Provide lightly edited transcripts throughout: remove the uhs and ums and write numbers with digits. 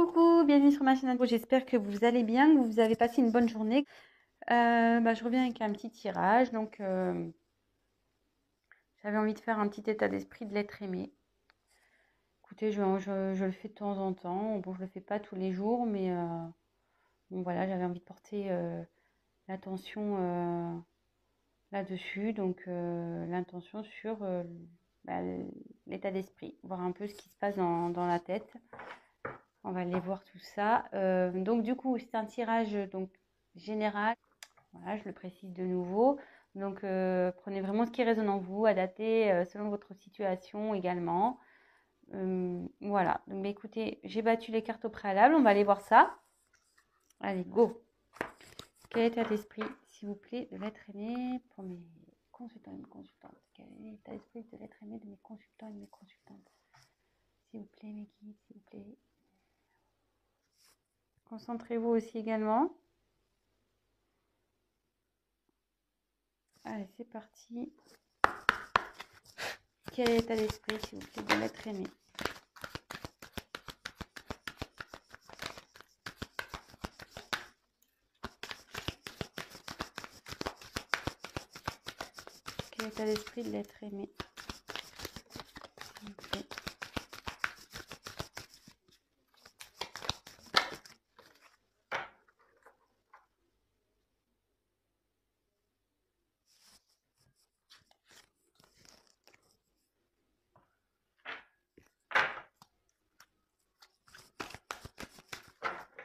Coucou, bienvenue sur ma chaîne. J'espère que vous allez bien, que vous avez passé une bonne journée. Je reviens avec un petit tirage. J'avais envie de faire un petit état d'esprit de l'être aimé. Écoutez, je le fais de temps en temps. Bon, je le fais pas tous les jours, mais bon, voilà, j'avais envie de porter l'attention là-dessus. L'intention sur bah, l'état d'esprit, voir un peu ce qui se passe dans la tête. On va aller voir tout ça. Du coup, c'est un tirage général. Voilà, je le précise de nouveau. Prenez vraiment ce qui résonne en vous, adaptez selon votre situation également. Voilà. Écoutez, j'ai battu les cartes au préalable. On va aller voir ça. Allez, go. Quel état d'esprit, s'il vous plaît, de l'être aimé pour mes consultants et mes consultantes? Quel est l'état d'esprit de l'être aimé de mes consultants et de mes consultantes? S'il vous plaît, mes guides, s'il vous plaît. Concentrez-vous aussi également. Allez, c'est parti. Quel est l'état d'esprit, s'il vous plaît, de l'être aimé? Quel est l'état d'esprit de l'être aimé, s'il vous plaît?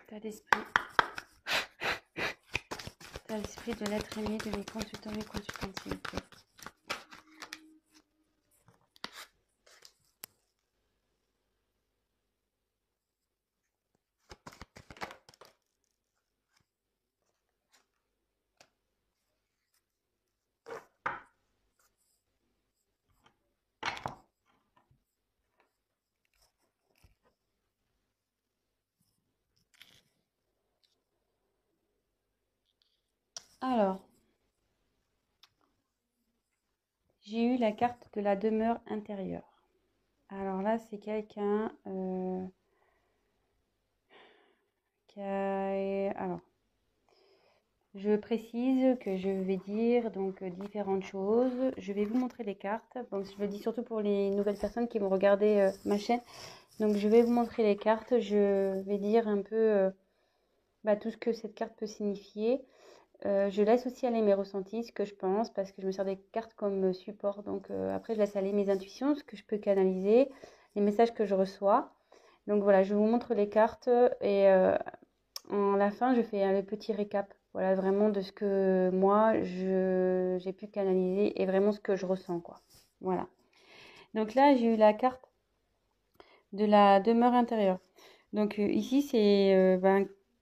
État d'esprit. État d'esprit de l'être aimé de mes consultants et mes consultantes, s'il vous plaît. Alors, j'ai eu la carte de la demeure intérieure. Alors là, c'est quelqu'un qui a... Alors, je précise que je vais dire différentes choses. Je vais vous montrer les cartes. Donc, je le dis surtout pour les nouvelles personnes qui vont regarder ma chaîne. Donc, je vais vous montrer les cartes. Je vais dire un peu tout ce que cette carte peut signifier. Je laisse aussi aller mes ressentis, ce que je pense, parce que je me sers des cartes comme support. Après, je laisse aller mes intuitions, ce que je peux canaliser, les messages que je reçois. Donc voilà, je vous montre les cartes et en la fin, je fais le petit récap. Voilà, vraiment de ce que moi, j'ai pu canaliser et vraiment ce que je ressens, quoi. Voilà. Donc là, j'ai eu la carte de la demeure intérieure. Ici, c'est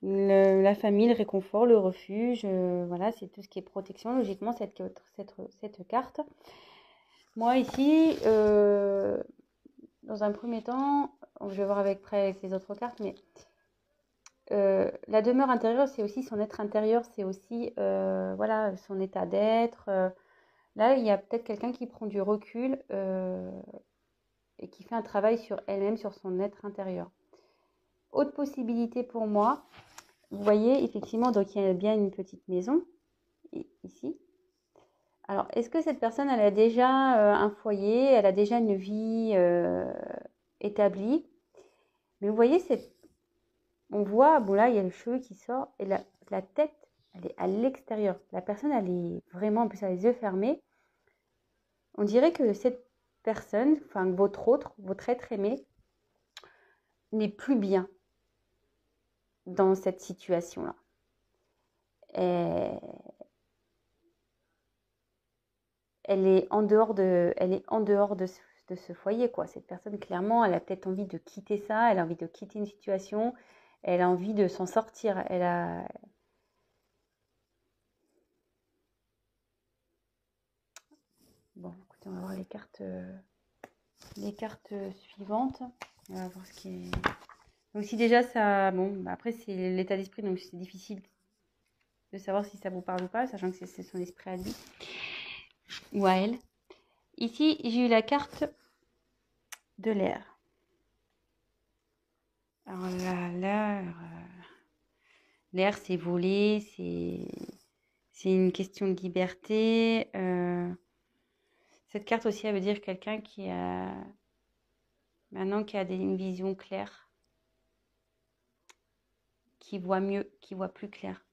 la famille, le réconfort, le refuge. Voilà, c'est tout ce qui est protection, logiquement, cette carte. Moi, ici, dans un premier temps, je vais voir près avec les autres cartes, mais la demeure intérieure, c'est aussi son être intérieur, c'est aussi voilà, son état d'être. Là, il y a peut-être quelqu'un qui prend du recul et qui fait un travail sur elle-même, sur son être intérieur. Autre possibilité pour moi, vous voyez, effectivement, donc il y a bien une petite maison, ici. Alors, est-ce que cette personne, elle a déjà un foyer, elle a déjà une vie établie? Mais vous voyez, on voit, bon là, il y a le cheveu qui sort, et la tête, elle est à l'extérieur. La personne, elle est vraiment, en plus, elle a les yeux fermés. On dirait que cette personne, enfin, votre être aimé, n'est plus bien dans cette situation-là. Elle est en dehors de ce foyer, quoi. Cette personne, clairement, elle a peut-être envie de quitter ça, elle a envie de quitter une situation, elle a envie de s'en sortir. Bon, écoutez, on va voir les cartes suivantes. On va voir ce qui est... Donc si déjà ça... Bon, après c'est l'état d'esprit, donc c'est difficile de savoir si ça vous parle ou pas, sachant que c'est son esprit à lui ou à elle. Ici, j'ai eu la carte de l'air. Alors l'air, c'est voler, c'est une question de liberté. Cette carte aussi, elle veut dire quelqu'un qui a maintenant une vision claire, qui voit mieux, qui voit plus clair.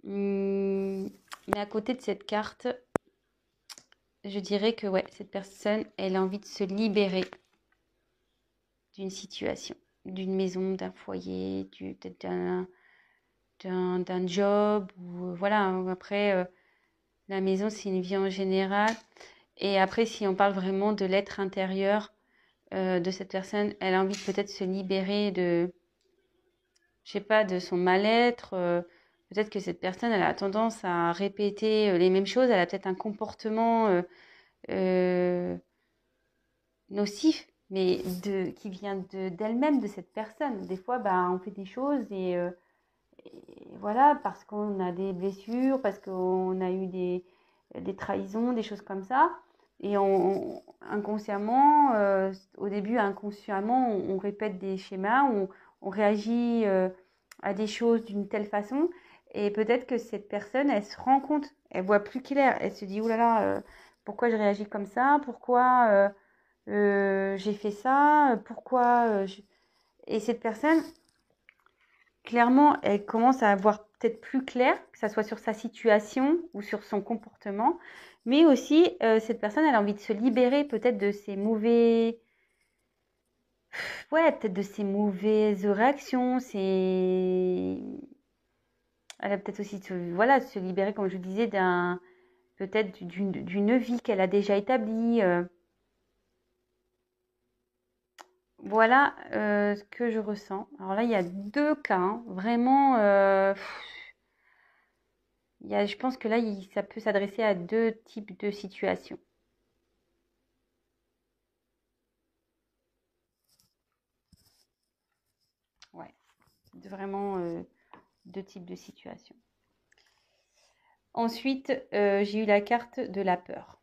Mais à côté de cette carte, je dirais que ouais, cette personne, elle a envie de se libérer d'une situation, d'une maison, d'un foyer, peut-être d'un job. Ou, voilà, après, la maison, c'est une vie en général. Et après, si on parle vraiment de l'être intérieur de cette personne, elle a envie de peut-être se libérer de, je sais pas, de son mal-être. Peut-être que cette personne, elle a tendance à répéter les mêmes choses. Elle a peut-être un comportement euh, nocif, mais qui vient d'elle-même, de cette personne. Des fois, bah, on fait des choses et voilà, parce qu'on a des blessures, parce qu'on a eu des trahisons, des choses comme ça. Et inconsciemment, au début, inconsciemment, on répète des schémas, on réagit à des choses d'une telle façon. Et peut-être que cette personne, elle se rend compte, elle voit plus clair. Elle se dit, oh là là, pourquoi je réagis comme ça? Pourquoi j'ai fait ça? Pourquoi Et cette personne, clairement, elle commence à avoir peut-être plus clair, que ça soit sur sa situation ou sur son comportement. Mais aussi, cette personne, elle a envie de se libérer peut-être de ses mauvais... Ouais, peut-être de ses mauvaises réactions. Elle a peut-être aussi voilà, de se libérer, comme je vous disais, peut-être d'une vie qu'elle a déjà établie. Voilà ce que je ressens. Alors là, il y a deux cas, hein, vraiment. Je pense que là, ça peut s'adresser à deux types de situations. Ouais, vraiment deux types de situations. Ensuite, j'ai eu la carte de la peur.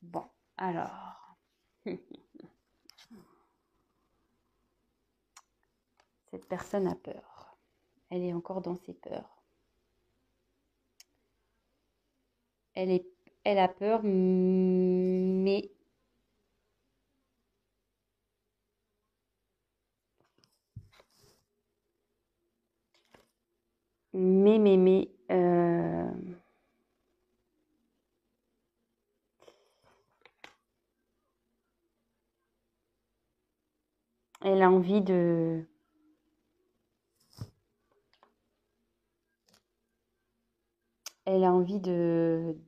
Bon, alors. Cette personne a peur. Elle est encore dans ses peurs. Elle a peur, mais, elle a envie de... Elle a envie de...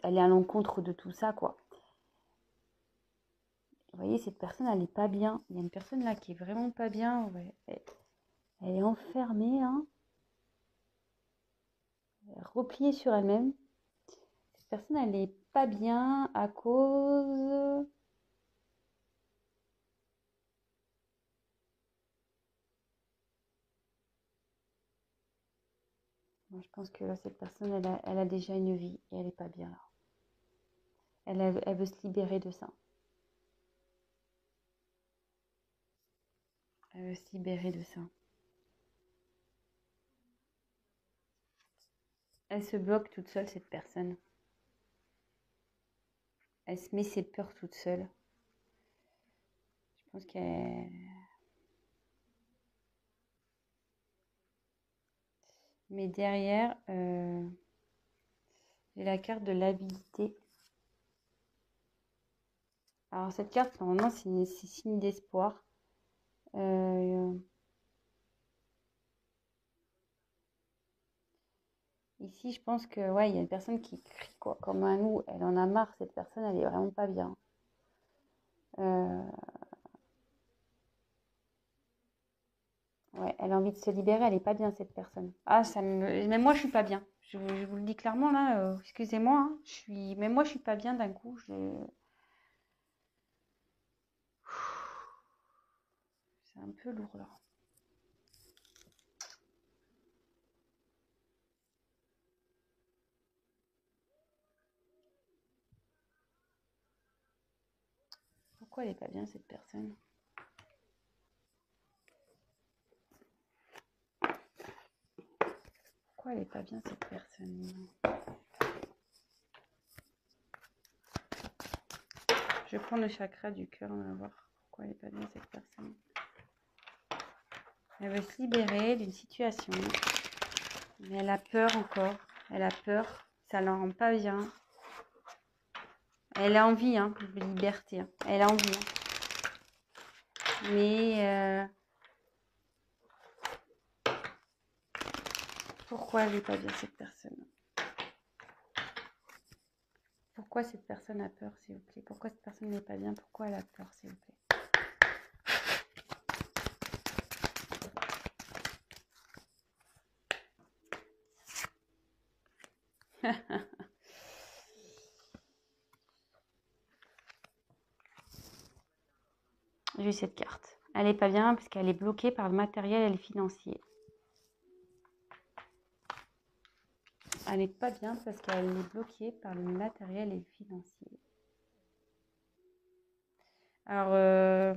Elle est à l'encontre de tout ça, quoi. Vous voyez, cette personne, elle n'est pas bien. Il y a une personne là qui est vraiment pas bien. Ouais. Elle est enfermée, hein. Repliée sur elle-même. Cette personne, elle n'est pas bien à cause... Moi, je pense que là, cette personne, elle a déjà une vie et elle n'est pas bien là. Elle veut se libérer de ça. Elle veut se libérer de ça. Elle se bloque toute seule, cette personne. Elle se met ses peurs toute seule. Je pense qu'elle... Mais derrière, j'ai la carte de l'habilité. Alors cette carte, normalement, c'est signe d'espoir. Ici, je pense que ouais, il y a une personne qui crie quoi, comme un loup. Elle en a marre, cette personne, elle est vraiment pas bien. Euh, ouais, elle a envie de se libérer, elle est pas bien cette personne. Ah, même moi, je suis pas bien. Je vous le dis clairement là. Excusez-moi, hein, même moi, je suis pas bien d'un coup. C'est un peu lourd là. Pourquoi elle est pas bien cette personne? Pourquoi elle n'est pas bien cette personne? Je vais prendre le chakra du cœur, on va voir pourquoi elle n'est pas bien cette personne. Elle veut se libérer d'une situation, mais elle a peur encore. Elle a peur, ça ne la rend pas bien. Elle a envie de liberté, elle a envie. Mais pourquoi elle n'est pas bien cette personne? Pourquoi cette personne a peur, s'il vous plaît? Pourquoi cette personne n'est pas bien? Pourquoi elle a peur, s'il vous plaît? J'ai eu cette carte. Elle n'est pas bien parce qu'elle est bloquée par le matériel et le financier. Elle n'est pas bien parce qu'elle est bloquée par le matériel et le financier. Alors,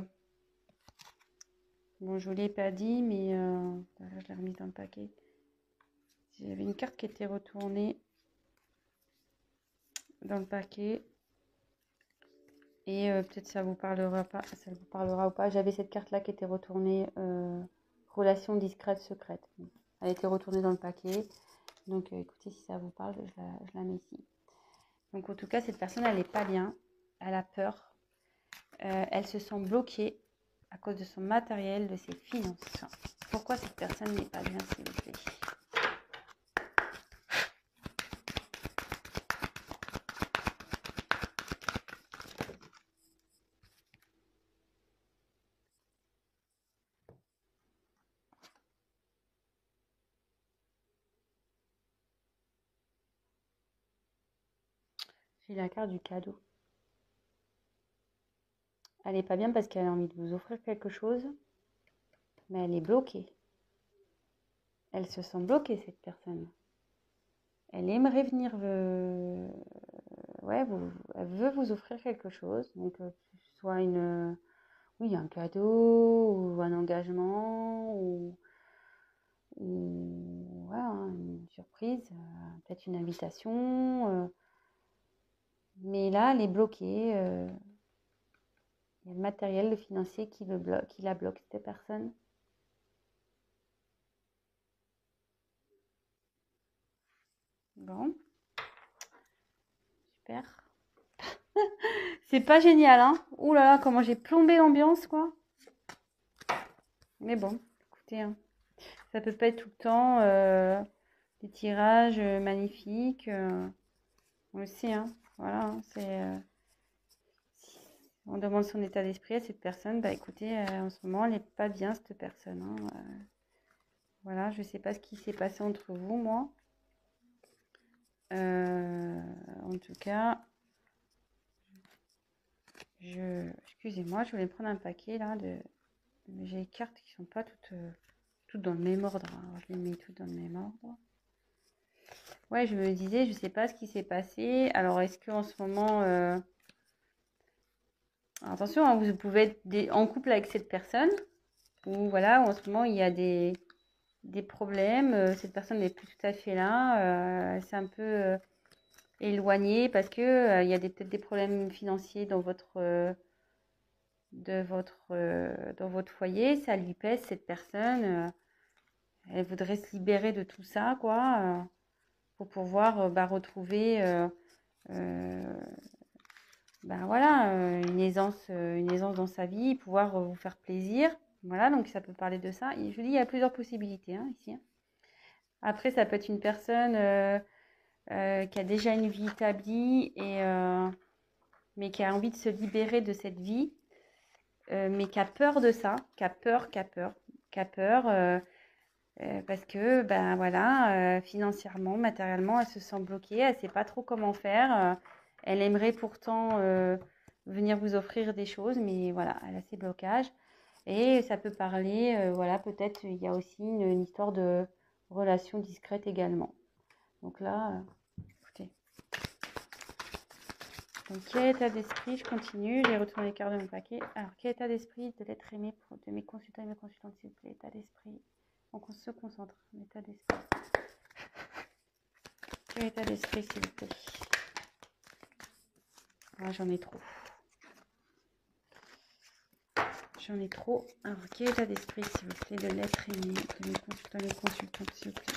bon, je ne vous l'ai pas dit, mais je l'ai remise dans le paquet. J'avais une carte qui était retournée dans le paquet. Et peut-être ça vous parlera pas, ça vous parlera ou pas. J'avais cette carte-là qui était retournée, relation discrète, secrète. Elle a été retournée dans le paquet. Donc écoutez, si ça vous parle, je la mets ici. Donc en tout cas, cette personne, elle n'est pas bien. Elle a peur. Elle se sent bloquée à cause de son matériel, de ses finances. Pourquoi cette personne n'est pas bien, s'il vous plaît? J'ai la carte du cadeau. Elle n'est pas bien parce qu'elle a envie de vous offrir quelque chose, mais elle est bloquée. Elle se sent bloquée, cette personne. Elle aimerait venir, ouais, elle veut vous offrir quelque chose, donc soit oui, un cadeau ou un engagement ou ouais, une surprise, peut-être une invitation. Mais là, elle est bloquée. Il y a le matériel, le financier qui la bloque, cette personne. Bon, super. C'est pas génial, hein? Ouh là là, comment j'ai plombé l'ambiance, quoi. Mais bon, écoutez, hein, ça peut pas être tout le temps des tirages magnifiques. On le sait, hein. Voilà, hein, si on demande son état d'esprit à cette personne, bah écoutez, en ce moment, elle n'est pas bien, cette personne, hein. Voilà, je sais pas ce qui s'est passé entre vous, moi. En tout cas, excusez-moi, je voulais prendre un paquet là mais j'ai les cartes qui sont pas toutes dans le même ordre, hein. Alors, je les mets toutes dans le même ordre. Ouais, je me disais, je sais pas ce qui s'est passé. Alors, est-ce qu'en ce moment, attention, hein, vous pouvez être en couple avec cette personne, ou voilà, en ce moment il y a des problèmes. Cette personne n'est plus tout à fait là. Elle s'est un peu éloignée parce que il y a peut-être des problèmes financiers dans votre dans votre foyer. Ça lui pèse, cette personne. Elle voudrait se libérer de tout ça, quoi, pour pouvoir retrouver voilà, une aisance dans sa vie, pouvoir vous faire plaisir. Voilà, donc ça peut parler de ça. Et je vous dis, il y a plusieurs possibilités, hein, ici. Après, ça peut être une personne qui a déjà une vie établie, mais qui a envie de se libérer de cette vie, mais qui a peur de ça, qui a peur, parce que, ben voilà, financièrement, matériellement, elle se sent bloquée, elle ne sait pas trop comment faire. Elle aimerait pourtant venir vous offrir des choses, mais voilà, elle a ses blocages. Et ça peut parler, voilà, peut-être il y a aussi une histoire de relation discrète également. Donc là, écoutez. Donc, quel état d'esprit? Je continue, j'ai retourné les cartes de mon paquet. Alors, quel état d'esprit de l'être aimé de mes consultants et mes consultantes, s'il vous plaît? État d'esprit. On se concentre, état d'esprit. Quel état d'esprit, s'il vous plaît? Ah, j'en ai trop. J'en ai trop. Alors, quel état d'esprit, s'il vous plaît, de l'être aimé, de mes consultants et consultantes, s'il vous plaît?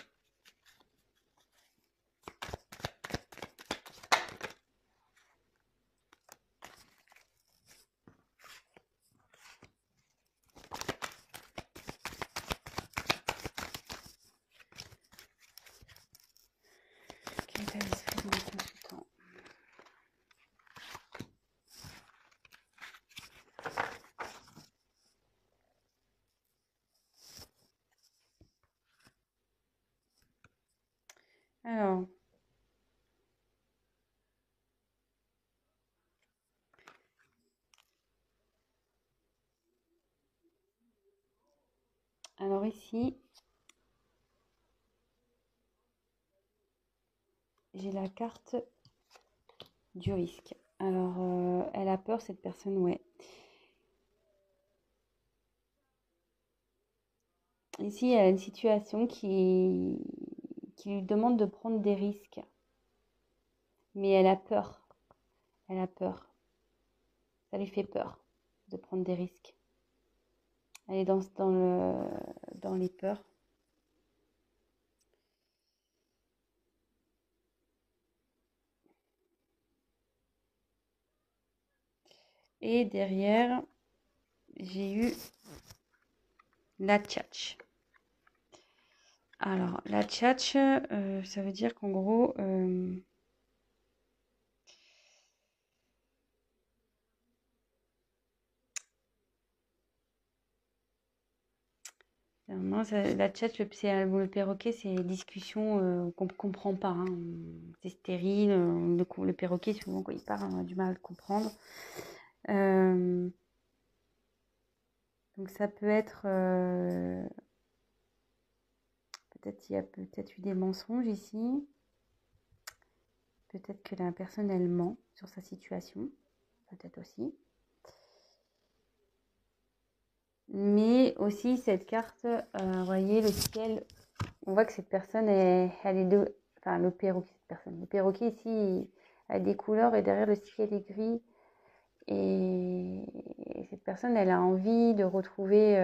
Quel état d'esprit de mes consultants? Alors ici, j'ai la carte du risque. Alors, elle a peur, cette personne, ouais. Ici, elle a une situation qui lui demande de prendre des risques. Mais elle a peur. Elle a peur. Ça lui fait peur de prendre des risques. Elle est dans les peurs. Et derrière, j'ai eu la tchatch. Alors, la tchatch, ça veut dire qu'en gros, non, la tchatch, le perroquet, c'est des discussions qu'on ne comprend pas, hein. C'est stérile. Le perroquet, souvent, quand il parle, on a du mal à le comprendre. Donc, ça peut être... peut-être il y a peut-être eu des mensonges ici. Peut-être que la personne, elle ment sur sa situation. Peut-être aussi. Mais aussi, cette carte, vous voyez, le ciel, on voit que cette personne, elle est de... Enfin, le perroquet, cette personne. Le perroquet, ici, a des couleurs et derrière, le ciel est gris. Et cette personne, elle a envie de retrouver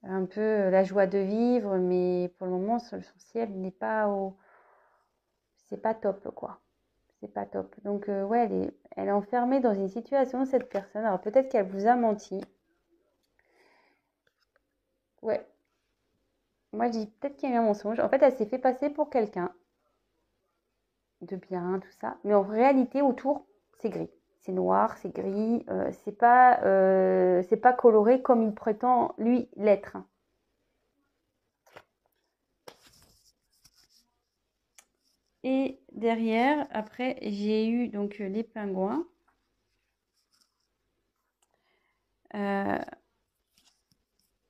un peu la joie de vivre. Mais pour le moment, son ciel n'est pas au... C'est pas top, quoi. C'est pas top. Donc, ouais, elle est enfermée dans une situation, cette personne. Alors, peut-être qu'elle vous a menti. Ouais. Moi, je dis peut-être qu'il y a eu un mensonge. En fait, elle s'est fait passer pour quelqu'un de bien, tout ça. Mais en réalité, autour, c'est gris. C'est noir, c'est gris. C'est pas coloré comme il prétend, lui, l'être. Et derrière, après, j'ai eu donc les pingouins.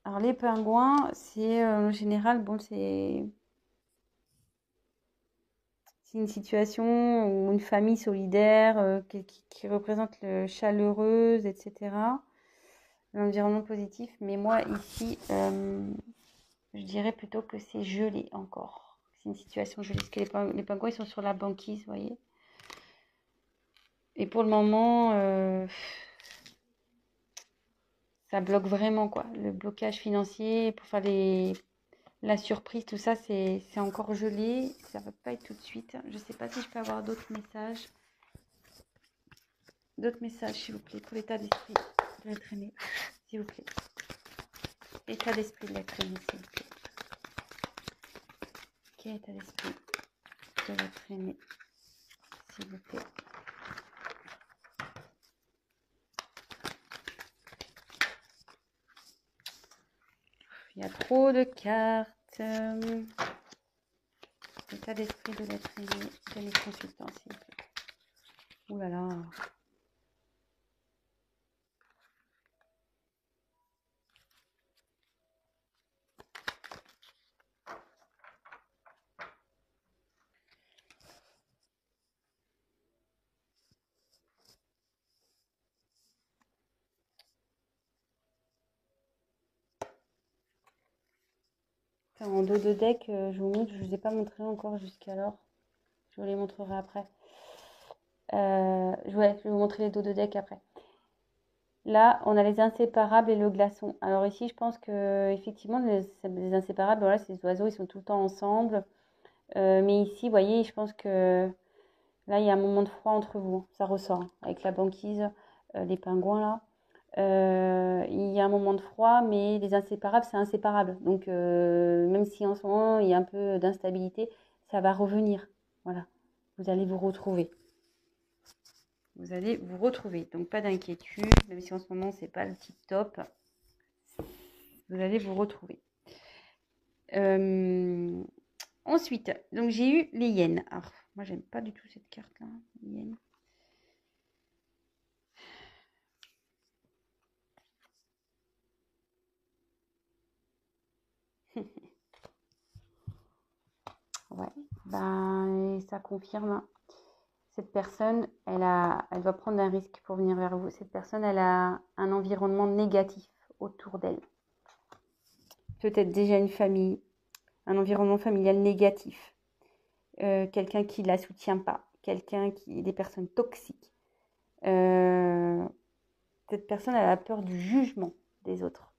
Alors, les pingouins, c'est en général, bon, c'est une situation ou une famille solidaire qui représente le chaleureuse, etc. L'environnement positif. Mais moi, ici, je dirais plutôt que c'est gelé encore. C'est une situation gelée. Parce que les pingouins, ils sont sur la banquise, vous voyez. Et pour le moment, ça bloque vraiment, quoi. Le blocage financier pour faire la surprise, tout ça, c'est encore gelé. Ça ne va pas être tout de suite. Je ne sais pas si je peux avoir d'autres messages. D'autres messages, s'il vous plaît, pour l'état d'esprit de l'être aimé. S'il vous plaît. État d'esprit de l'être aimé, s'il vous plaît. Quel état d'esprit de l'être aimé, s'il vous plaît. Il y a trop de cartes. État d'esprit de l'être aimé de mes consultants, s'il vous plaît. Ouh là là. En dos de deck, je vous montre, je ne vous ai pas montré encore jusqu'alors. Je vous les montrerai après. Je vais vous montrer les dos de deck après. Là, on a les inséparables et le glaçon. Alors ici, je pense que effectivement, les inséparables, voilà, ces oiseaux, ils sont tout le temps ensemble. Mais ici, vous voyez, je pense que là, il y a un moment de froid entre vous. Ça ressort, hein, avec la banquise, les pingouins là. Il y a un moment de froid, mais les inséparables, c'est inséparable. Donc, même si en ce moment, il y a un peu d'instabilité, ça va revenir. Voilà, vous allez vous retrouver. Vous allez vous retrouver. Donc, pas d'inquiétude, même si en ce moment, c'est pas le tip top. Vous allez vous retrouver. Ensuite, donc j'ai eu les hyènes. Alors, moi, j'aime pas du tout cette carte-là, les hyènes. Ouais, ben, ça confirme. Cette personne, elle doit prendre un risque pour venir vers vous. Cette personne, elle a un environnement négatif autour d'elle. Peut-être déjà une famille, un environnement familial négatif. Quelqu'un qui ne la soutient pas. Des personnes toxiques. Cette personne, elle a peur du jugement des autres.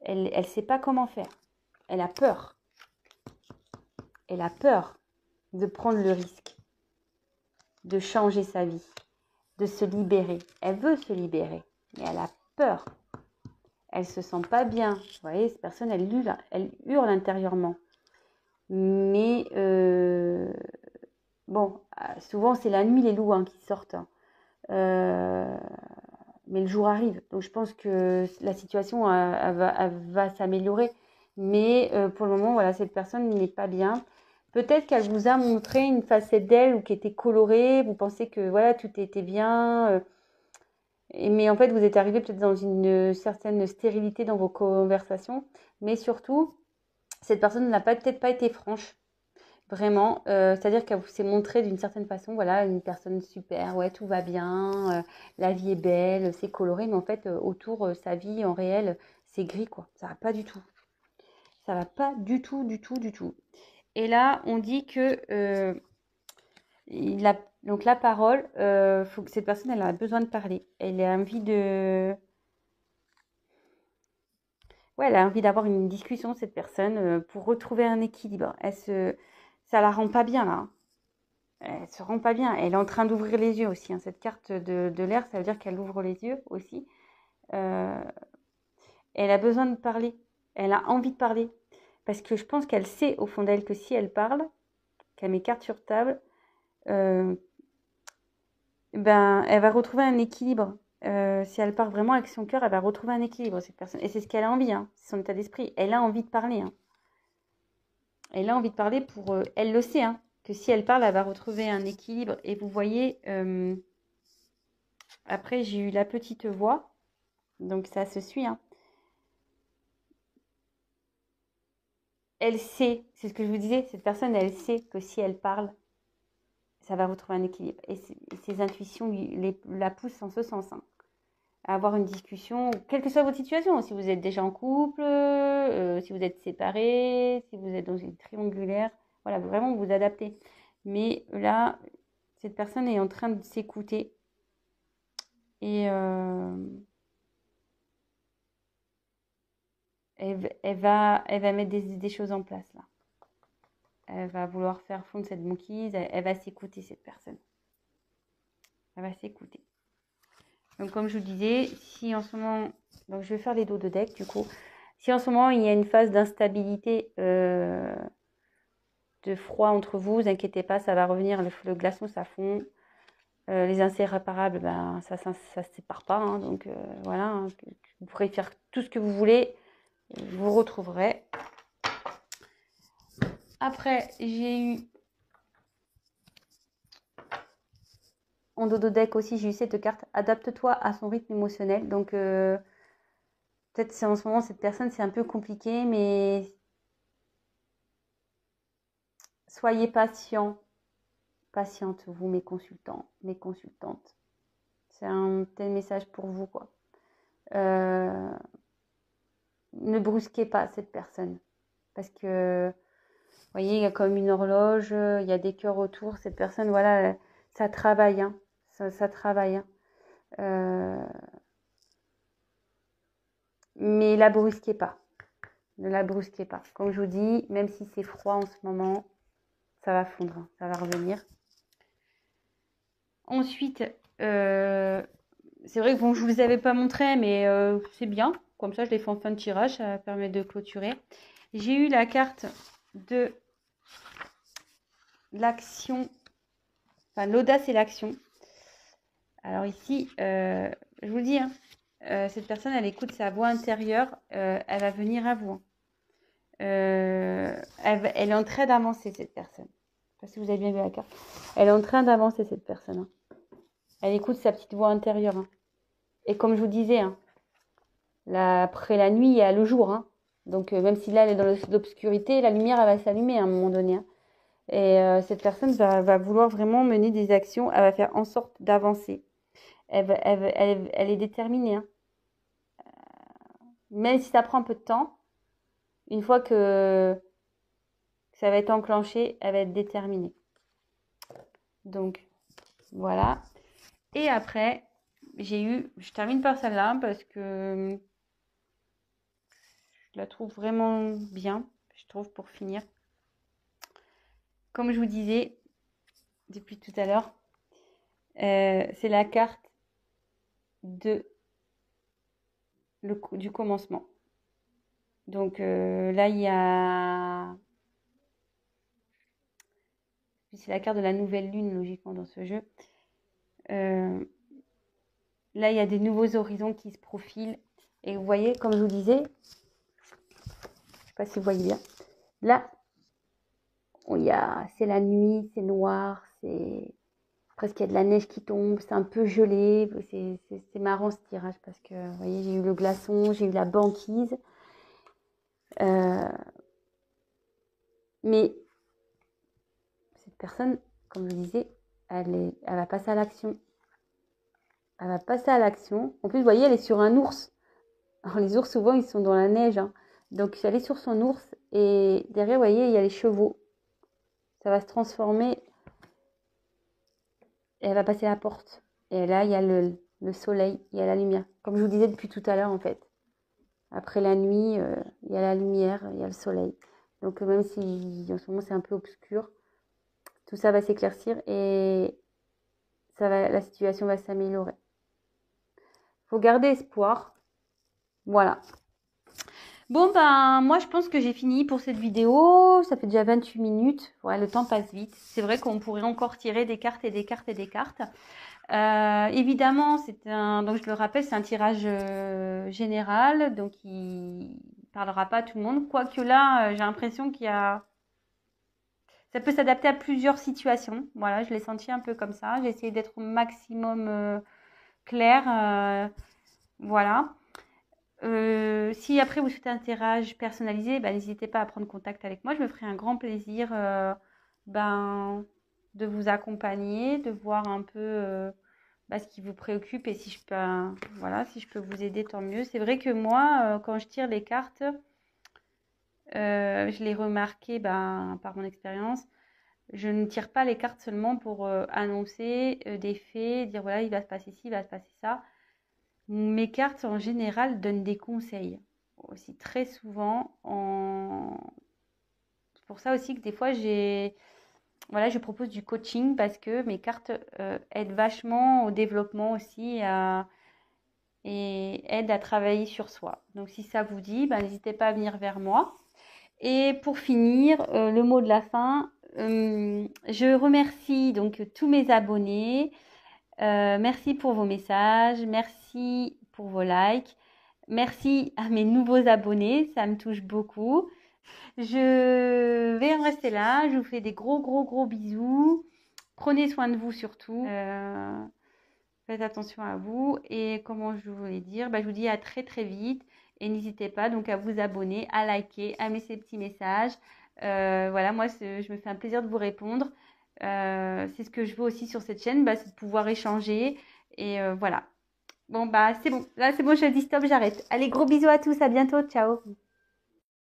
Elle ne sait pas comment faire. Elle a peur. Elle a peur de prendre le risque, de changer sa vie, de se libérer. Elle veut se libérer, mais elle a peur. Elle se sent pas bien. Vous voyez, cette personne, elle hurle intérieurement. Mais bon, souvent c'est la nuit les loups hein, qui sortent. Mais le jour arrive. Donc je pense que la situation elle va s'améliorer. Mais pour le moment, voilà, cette personne n'est pas bien. Peut-être qu'elle vous a montré une facette d'elle ou qui était colorée. Vous pensez que voilà, tout était bien. Mais en fait, vous êtes arrivé peut-être dans une certaine stérilité dans vos conversations. Mais surtout, cette personne n'a peut-être pas été franche. Vraiment, c'est-à-dire qu'elle vous s'est montrée d'une certaine façon, voilà, une personne super, ouais, tout va bien, la vie est belle, c'est coloré, mais en fait, autour, sa vie en réel, c'est gris, quoi. Ça va pas du tout. Ça va pas du tout, du tout, du tout. Et là, on dit que donc la parole, faut que cette personne, elle a besoin de parler. Elle a envie de, ouais, elle a envie d'avoir une discussion, cette personne, pour retrouver un équilibre. Ça la rend pas bien là, hein. Elle se rend pas bien. Elle est en train d'ouvrir les yeux aussi, hein. Cette carte de l'air, ça veut dire qu'elle ouvre les yeux aussi. Euh, Elle a besoin de parler. Elle a envie de parler. Parce que je pense qu'elle sait au fond d'elle que si elle parle, qu'elle met carte sur table, euh, ben, elle va retrouver un équilibre. Si elle part vraiment avec son cœur, elle va retrouver un équilibre, cette personne. Et c'est ce qu'elle a envie, hein. C'est son état d'esprit. Elle a envie de parler, hein. Elle a envie de parler pour... elle le sait, hein, que si elle parle, elle va retrouver un équilibre. Et vous voyez... après, j'ai eu la petite voix, donc ça se suit, hein. Elle sait, c'est ce que je vous disais, cette personne, elle sait que si elle parle, ça va retrouver un équilibre. Et ses intuitions la poussent en ce sens, hein, à avoir une discussion, quelle que soit votre situation, si vous êtes déjà en couple, si vous êtes séparés, si vous êtes dans une triangulaire, voilà, vraiment vous adaptez. Mais là, cette personne est en train de s'écouter et elle va mettre des choses en place là. Elle va vouloir faire fondre cette banquise. Elle va s'écouter, cette personne. Elle va s'écouter. Donc, comme je vous disais, si en ce moment... Donc, je vais faire les dos de deck, du coup. Si en ce moment, il y a une phase d'instabilité, de froid entre vous, vous inquiétez pas, ça va revenir. Le glaçon, ça fond. Les inséparables, ben, ça se sépare pas, hein. Donc, voilà, hein. Vous pourrez faire tout ce que vous voulez. Vous retrouverez. Après, j'ai eu en dodo deck aussi, j'ai eu cette carte. Adapte-toi à son rythme émotionnel. Donc, peut-être c'est en ce moment, cette personne, c'est un peu compliqué, mais soyez patient. Patiente, vous, mes consultants, mes consultantes. C'est un tel message pour vous, quoi. Ne brusquez pas cette personne. Parce que voyez, il y a comme une horloge, il y a des cœurs autour. Cette personne, voilà, ça travaille, hein. Ça travaille, hein. Mais la brusquez pas. Ne la brusquez pas. Comme je vous dis, même si c'est froid en ce moment, ça va fondre, hein, ça va revenir. Ensuite, c'est vrai que bon, je vous avais pas montré, mais c'est bien. Comme ça, je l'ai fait en fin de tirage, ça permet de clôturer. J'ai eu la carte de l'action, enfin l'audace et l'action. Alors ici, je vous le dis, hein, cette personne, elle écoute sa voix intérieure, elle va venir à vous. Elle est en train d'avancer, cette personne. Je ne sais pas si vous avez bien vu la carte. Elle est en train d'avancer, cette personne, hein. Elle écoute sa petite voix intérieure, hein. Et comme je vous disais, hein, après la nuit, il y a le jour, hein. Donc même si là, elle est dans l'obscurité, la lumière, elle va s'allumer à un moment donné, hein. Et cette personne va vouloir vraiment mener des actions. Elle va faire en sorte d'avancer. Elle est déterminée, hein. Même si ça prend un peu de temps, une fois que ça va être enclenché, elle va être déterminée. Donc, voilà. Et après, je termine par celle-là parce que je la trouve vraiment bien, je trouve, pour finir. Comme je vous disais depuis tout à l'heure, c'est la carte du commencement. Donc là, il y a... C'est la carte de la nouvelle lune, logiquement, dans ce jeu. Là, il y a des nouveaux horizons qui se profilent. Et vous voyez, comme je vous disais, je ne sais pas si vous voyez bien, là, c'est la nuit, c'est noir, c'est presque il y a de la neige qui tombe, c'est un peu gelé. C'est marrant ce tirage parce que, vous voyez, j'ai eu le glaçon, j'ai eu la banquise. Mais cette personne, comme je disais, elle va passer à l'action. Elle va passer à l'action. En plus, vous voyez, elle est sur un ours. Alors, les ours, souvent, ils sont dans la neige, hein. Donc, elle est sur son ours. Et derrière, vous voyez, il y a les chevaux. Ça va se transformer. Et elle va passer la porte. Et là, il y a le soleil, il y a la lumière. Comme je vous disais depuis tout à l'heure, en fait. Après la nuit, il y a la lumière, il y a le soleil. Donc, même si en ce moment, c'est un peu obscur, tout ça va s'éclaircir et la situation va s'améliorer. Il faut garder espoir. Voilà. Bon, ben, moi, je pense que j'ai fini pour cette vidéo. Ça fait déjà 28 minutes. Ouais, le temps passe vite. C'est vrai qu'on pourrait encore tirer des cartes et des cartes et des cartes. Évidemment, donc je le rappelle, c'est un tirage général. Donc, il parlera pas à tout le monde. Quoique là, j'ai l'impression ça peut s'adapter à plusieurs situations. Voilà, je l'ai senti un peu comme ça. J'ai essayé d'être au maximum claire. Voilà. Si après vous souhaitez un tirage personnalisé, n'hésitez pas à prendre contact avec moi. Je me ferai un grand plaisir de vous accompagner, de voir un peu ce qui vous préoccupe et si je peux vous aider, tant mieux. C'est vrai que moi, quand je tire les cartes, je l'ai remarqué par mon expérience. Je ne tire pas les cartes seulement pour annoncer des faits, dire voilà, il va se passer ci, il va se passer ça. Mes cartes, en général, donnent des conseils. Aussi, très souvent. C'est pour ça aussi que des fois, je propose du coaching parce que mes cartes aident vachement au développement aussi et aident à travailler sur soi. Donc, si ça vous dit, n'hésitez pas à venir vers moi. Et pour finir, le mot de la fin, je remercie donc tous mes abonnés. Merci pour vos messages, merci pour vos likes, merci à mes nouveaux abonnés, ça me touche beaucoup. Je vais en rester là, je vous fais des gros gros gros bisous. Prenez soin de vous surtout. Faites attention à vous et comment je voulais dire, je vous dis à très très vite et n'hésitez pas donc à vous abonner, à liker, à mettre ces petits messages. Voilà, moi je me fais un plaisir de vous répondre. C'est ce que je veux aussi sur cette chaîne, c'est de pouvoir échanger et voilà. Bon c'est bon, là c'est bon, je dis stop, j'arrête. Allez, gros bisous à tous, à bientôt, ciao.